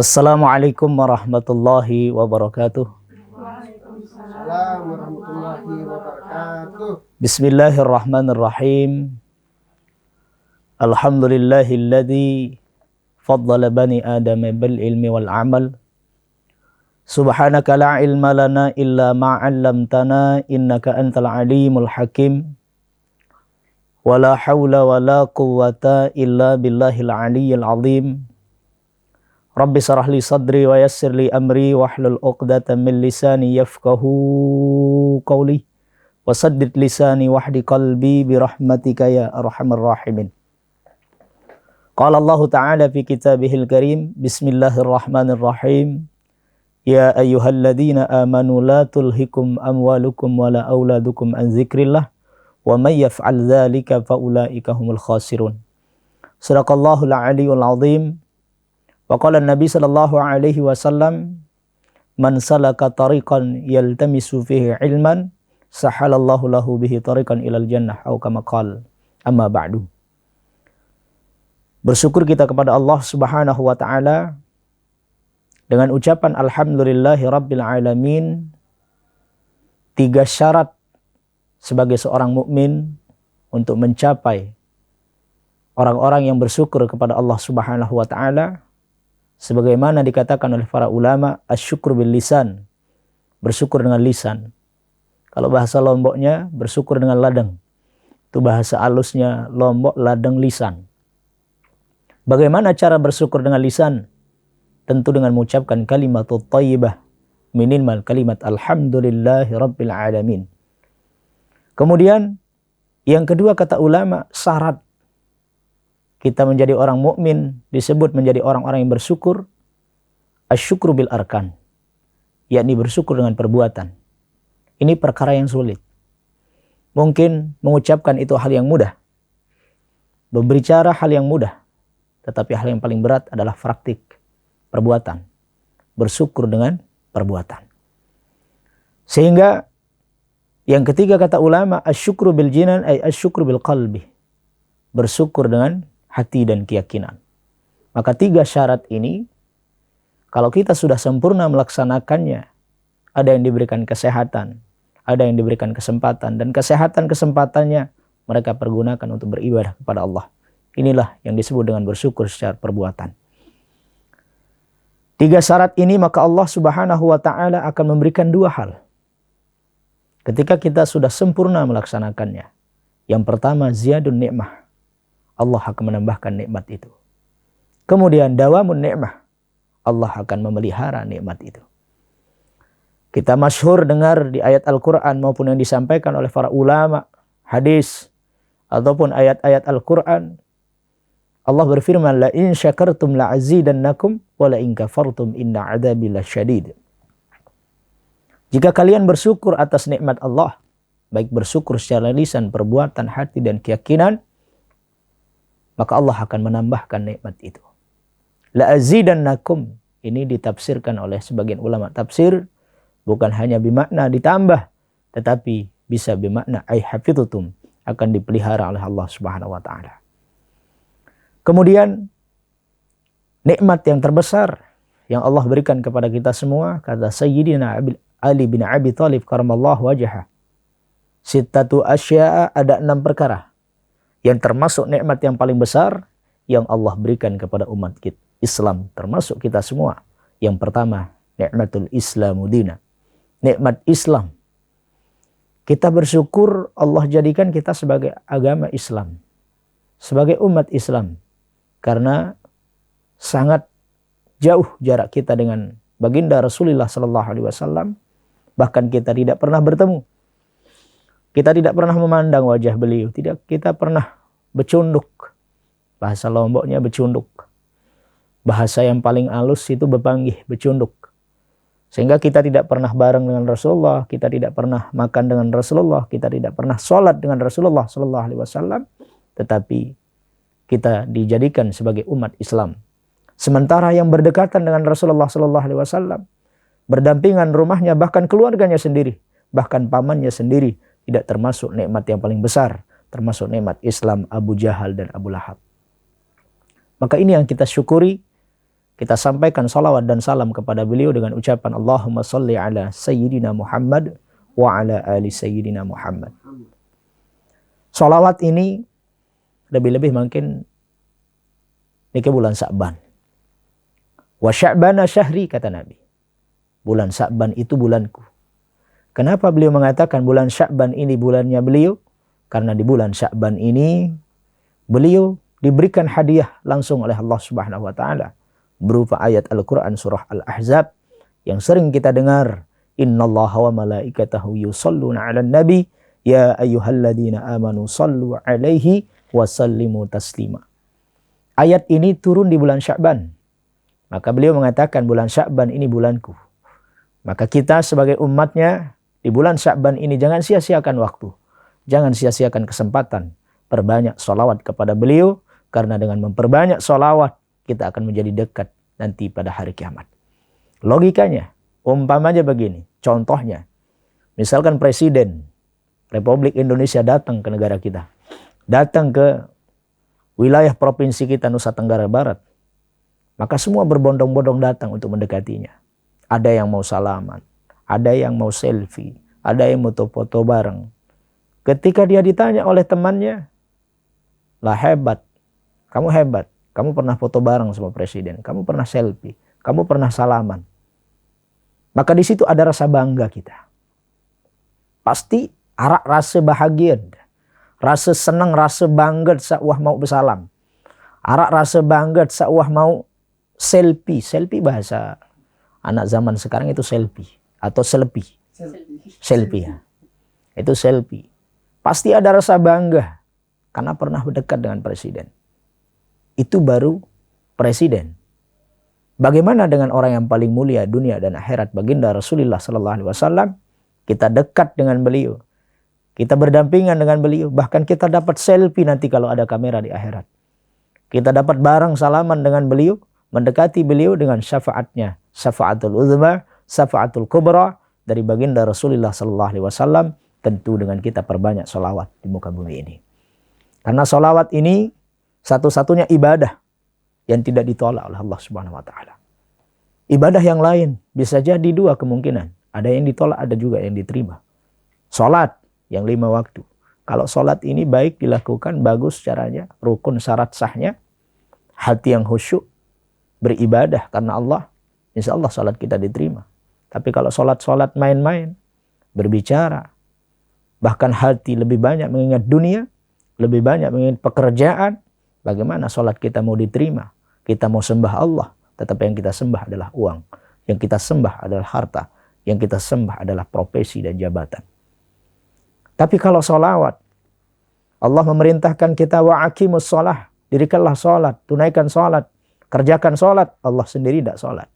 Assalamualaikum warahmatullahi wabarakatuh. Waalaikumsalam warahmatullahi wabarakatuh. Bismillahirrahmanirrahim. Alhamdulillahilladzi faddala bani adama bil ilmi wal amal. Subhanaka la ilma lana illa ma 'allamtana innaka antal alimul hakim. Wala haula wala quwwata illa billahil aliyyil azim. Rabbi shrah li sadri wa yassir li amri wahlul 'uqdatam min lisani yafqahu qawli wa saddid lisani wahdi qalbi bi rahmatika ya arhamar rahimin. Qala Allah Ta'ala fi kitabihil karim, bismillahirrahmanirrahim. Ya ayyuhalladzina amanu la tulhikum amwalukum wala auladukum an dzikrillah wa may yaf'al dzalika faulaika humul khasirun. Shadaqallahul aliyyul azim. Wa qala Nabi sallallahu alaihi wasallam, man salaka tariqan yaltamisu fihi ilman sahalallahu lahu bihi tariqan ilal jannah atau kama qala. Amma ba'du. Bersyukur kita kepada Allah Subhanahu wa taala dengan ucapan alhamdulillahi rabbil alamin. 3 syarat sebagai seorang mukmin untuk mencapai orang-orang yang bersyukur kepada Allah Subhanahu wa taala, sebagaimana dikatakan oleh para ulama, asyukur bil lisan, bersyukur dengan lisan. Kalau bahasa Lomboknya bersyukur dengan ladang. Itu bahasa halusnya Lombok, ladang, lisan. Bagaimana cara bersyukur dengan lisan? Tentu dengan mengucapkan kalimatut thayyibah, minimal kalimat alhamdulillahi rabbil alamin. Kemudian yang kedua, kata ulama, syarat kita menjadi orang mukmin disebut menjadi orang-orang yang bersyukur, asyukru bil arkan, yakni bersyukur dengan perbuatan. Ini perkara yang sulit. Mungkin mengucapkan itu hal yang mudah, berbicara hal yang mudah, tetapi hal yang paling berat adalah praktik perbuatan, bersyukur dengan perbuatan. Sehingga yang ketiga, kata ulama, asyukru bil jinan ay asyukru bil qalbi, bersyukur dengan hati dan keyakinan. Maka 3 syarat ini kalau kita sudah sempurna melaksanakannya, ada yang diberikan kesehatan, ada yang diberikan kesempatan, dan kesehatan-kesempatannya mereka pergunakan untuk beribadah kepada Allah. Inilah yang disebut dengan bersyukur secara perbuatan. 3 syarat ini maka Allah Subhanahu wa taala akan memberikan 2 hal ketika kita sudah sempurna melaksanakannya. Yang pertama, ziyadun ni'mah, Allah akan menambahkan nikmat itu. Kemudian dawamun ni'mah, Allah akan memelihara nikmat itu. Kita masyhur dengar di ayat Al-Quran maupun yang disampaikan oleh para ulama, hadis ataupun ayat-ayat Al-Quran, Allah berfirman, la in syakartum la azidannakum wa la in kafartum inna adzabi lasyadid. Jika kalian bersyukur atas nikmat Allah, baik bersyukur secara lisan, perbuatan, hati, dan keyakinan, maka Allah akan menambahkan nikmat itu. La azidannakum, ini ditafsirkan oleh sebagian ulama tafsir, bukan hanya bermakna ditambah, tetapi bisa bermakna ay hafidhutum, akan dipelihara oleh Allah Subhanahu wa taala. Kemudian nikmat yang terbesar yang Allah berikan kepada kita semua, kata Sayyidina Ali bin Abi Thalib karamallahu wajhah, sittatu asya'a, ada 6 perkara yang termasuk nikmat yang paling besar yang Allah berikan kepada umat kita Islam, termasuk kita semua. Yang pertama, nikmatul Islamu dina, nikmat Islam. Kita bersyukur Allah jadikan kita sebagai agama Islam, sebagai umat Islam, karena sangat jauh jarak kita dengan baginda Rasulullah sallallahu alaihi wasallam. Bahkan kita tidak pernah bertemu. Kita tidak pernah memandang wajah beliau. Kita pernah becunduk. Bahasa Lomboknya becunduk. Bahasa yang paling halus itu bepanggih, becunduk. Sehingga kita tidak pernah bareng dengan Rasulullah. Kita tidak pernah makan dengan Rasulullah. Kita tidak pernah sholat dengan Rasulullah sallallahu alaihi wasallam. Tetapi kita dijadikan sebagai umat Islam. Sementara yang berdekatan dengan Rasulullah sallallahu alaihi wasallam, berdampingan rumahnya, bahkan keluarganya sendiri, bahkan pamannya sendiri, tidak termasuk nikmat yang paling besar, termasuk nikmat Islam Abu Jahal dan Abu Lahab. Maka ini yang kita syukuri kita sampaikan salawat dan salam kepada beliau dengan ucapan Allahumma salli ala Sayyidina Muhammad wa ala ali Sayyidina Muhammad. Salawat ini lebih-lebih mungkin ini ke bulan Sya'ban. Wa Sya'bana syahri, kata Nabi. Bulan Sya'ban itu bulanku. Kenapa beliau mengatakan bulan Sya'ban ini bulannya beliau? Karena di bulan Sya'ban ini beliau diberikan hadiah langsung oleh Allah Subhanahu wa taala berupa ayat Al-Qur'an surah Al-Ahzab yang sering kita dengar, innallaha wa malaikatahu yusholluna 'alan nabi ya ayyuhalladzina amanu shallu 'alaihi wa sallimu taslima. Ayat ini turun di bulan Sya'ban. Maka beliau mengatakan bulan Sya'ban ini bulanku. Maka kita sebagai umatnya di bulan Sya'ban ini jangan sia-siakan waktu. Jangan sia-siakan kesempatan. Perbanyak sholawat kepada beliau. Karena dengan memperbanyak sholawat kita akan menjadi dekat nanti pada hari kiamat. Logikanya, umpamanya begini. Contohnya, misalkan Presiden Republik Indonesia datang ke negara kita. Datang ke wilayah provinsi kita Nusa Tenggara Barat. Maka semua berbondong-bondong datang untuk mendekatinya. Ada yang mau salaman, ada yang mau selfie, ada yang mau foto bareng. Ketika dia ditanya oleh temannya, lah hebat, kamu pernah foto bareng sama presiden, kamu pernah selfie, kamu pernah salaman. Maka di situ ada rasa bangga kita. Pasti rasa bahagia, rasa senang, rasa bangga sa'wah mau bersalam. Rasa bangga sa'wah mau selfie. Selfie bahasa anak zaman sekarang itu selfie atau selfie. Selfie ya. Itu selfie. Pasti ada rasa bangga karena pernah berdekat dengan presiden. Itu baru presiden. Bagaimana dengan orang yang paling mulia dunia dan akhirat, baginda Rasulullah sallallahu alaihi wasallam? Kita dekat dengan beliau. Kita berdampingan dengan beliau, bahkan kita dapat selfie nanti kalau ada kamera di akhirat. Kita dapat bareng salaman dengan beliau, mendekati beliau dengan syafaatnya, syafaatul uzma, syafaatul kubra dari baginda Rasulullah sallallahu alaihi wasallam, tentu dengan kita perbanyak sholawat di muka bumi ini. Karena sholawat ini satu-satunya ibadah yang tidak ditolak oleh Allah Subhanahu wa taala. Ibadah yang lain bisa jadi dua kemungkinan, ada yang ditolak, ada juga yang diterima. Salat yang 5 waktu. Kalau salat ini baik dilakukan, bagus caranya, rukun syarat sahnya, hati yang khusyuk, beribadah karena Allah, insya Allah salat kita diterima. Tapi kalau salat main-main, berbicara, bahkan hati lebih banyak mengingat dunia, lebih banyak mengingat pekerjaan, bagaimana salat kita mau diterima? Kita mau sembah Allah, tetapi yang kita sembah adalah uang, yang kita sembah adalah harta, yang kita sembah adalah profesi dan jabatan. Tapi kalau sholawat, Allah memerintahkan kita wa aqimus sholah, dirikanlah sholat, tunaikan sholat, kerjakan sholat, Allah sendiri tidak sholat.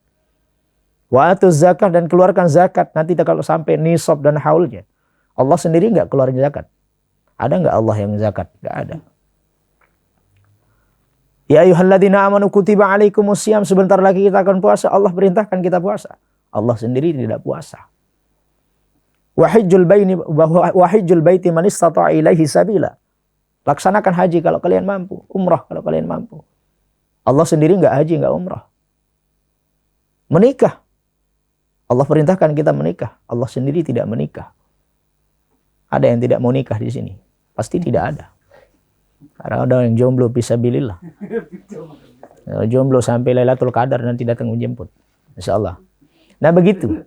Wa atuz zakat, dan keluarkan zakat, nanti kalau sampai nisab dan haulnya, Allah sendiri nggak keluarin zakat. Ada nggak Allah yang zakat? Nggak ada. Ya ayyuhalladzina amanu kutiba alaikumusiyam, sebentar lagi kita akan puasa, Allah perintahkan kita puasa. Allah sendiri tidak puasa. Wahijjul baiti man istata'a ilaihi sabila. Laksanakan haji kalau kalian mampu, umrah kalau kalian mampu. Allah sendiri enggak haji, enggak umrah. Menikah, Allah perintahkan kita menikah, Allah sendiri tidak menikah. Ada yang tidak mau nikah di sini? Pasti tidak ada. Karena ada yang jomblo fisabilillah. Jomblo sampai Lailatul Qadar nanti datang menjemput. Insyaallah. Nah begitu.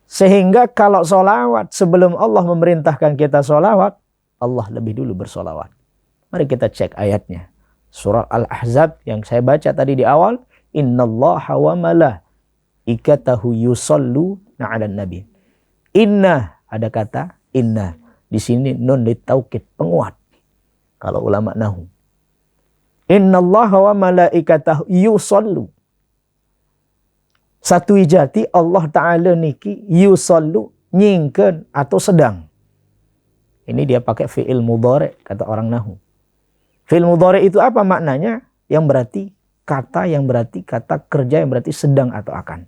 Sehingga kalau sholawat, sebelum Allah memerintahkan kita sholawat, Allah lebih dulu bersolawat. Mari kita cek ayatnya. Surah Al-Ahzab yang saya baca tadi di awal. Innallaha wa malaikatahu yusholluna 'alan nabi. Inna, ada kata inna. Di sini nun litaukid, penguat. Kalau ulama nahu. Innallaha wa malaikatahu yusollu. Satu ijati Allah Ta'ala niki yusollu, nyingken atau sedang. Ini dia pakai fi'il mudhari, kata orang nahu. Fi'il mudhari itu apa maknanya? Yang berarti kata, yang berarti kata kerja, yang berarti sedang atau akan.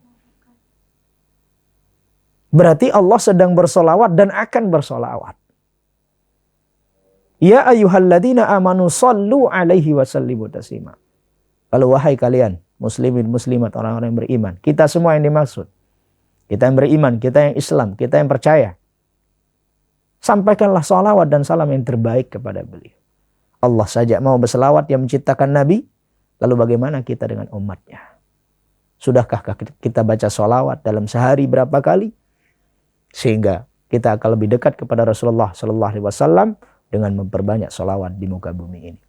Berarti Allah sedang bersolawat dan akan bersolawat. Ya ayyuhalladzina amanu sallu alaihi wa sallimu taslima. Kalau wahai kalian muslimin, muslimat, orang-orang yang beriman. Kita semua yang dimaksud. Kita yang beriman, kita yang Islam, kita yang percaya. Sampaikanlah salawat dan salam yang terbaik kepada beliau. Allah saja mau berselawat yang menciptakan Nabi, lalu bagaimana kita dengan umatnya? Sudahkah kita baca salawat dalam sehari berapa kali? Sehingga kita akan lebih dekat kepada Rasulullah SAW dengan memperbanyak salawat di muka bumi ini.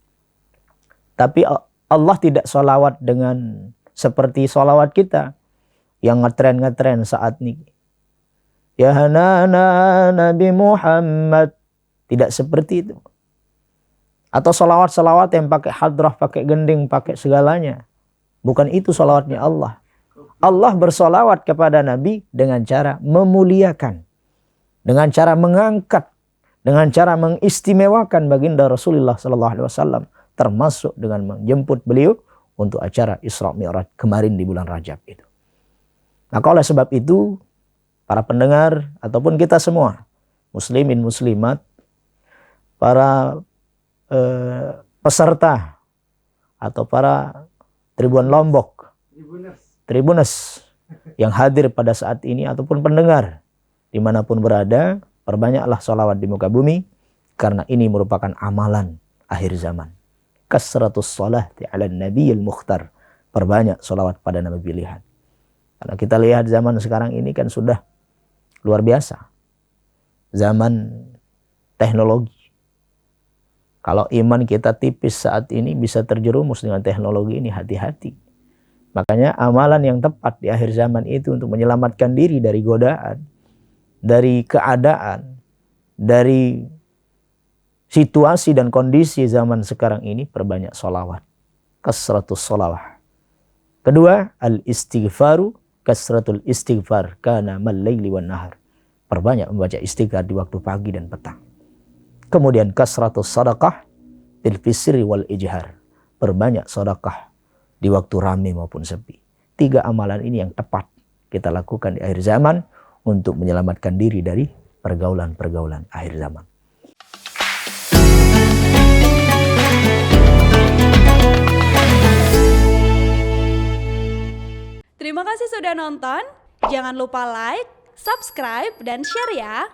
Tapi Allah tidak salawat dengan seperti salawat kita yang ngetren saat ini. Ya hanana Nabi Muhammad. Tidak seperti itu. Atau salawat-salawat yang pakai hadrah, pakai gending, pakai segalanya. Bukan itu salawatnya Allah. Allah bersalawat kepada Nabi dengan cara memuliakan. Dengan cara mengangkat. Dengan cara mengistimewakan baginda Rasulullah SAW. Termasuk dengan menjemput beliau untuk acara Isra Mi'raj kemarin di bulan Rajab itu. Maka oleh sebab itu, para pendengar ataupun kita semua, muslimin, muslimat, para peserta atau para Tribun Lombok, Tribuners yang hadir pada saat ini ataupun pendengar dimanapun berada, perbanyaklah salawat di muka bumi karena ini merupakan amalan akhir zaman. Kasratus sholati ala nabiyil mukhtar, perbanyak salawat pada Nabi pilihan. Karena kita lihat zaman sekarang ini kan sudah luar biasa. Zaman teknologi. Kalau iman kita tipis saat ini bisa terjerumus dengan teknologi ini, hati-hati. Makanya amalan yang tepat di akhir zaman itu untuk menyelamatkan diri dari godaan, dari keadaan, dari situasi dan kondisi zaman sekarang ini, perbanyak sholawat. Kasratus sholawah. Kedua, al-istighfaru kasratul istighfar kana mal-laili wan nahar. Perbanyak membaca istighfar di waktu pagi dan petang. Kemudian kasratus sadaqah bil fisri wal ijhar. Perbanyak sedekah di waktu ramai maupun sepi. 3 amalan ini yang tepat kita lakukan di akhir zaman untuk menyelamatkan diri dari pergaulan-pergaulan akhir zaman. Terima kasih sudah nonton. Jangan lupa like, subscribe, dan share ya.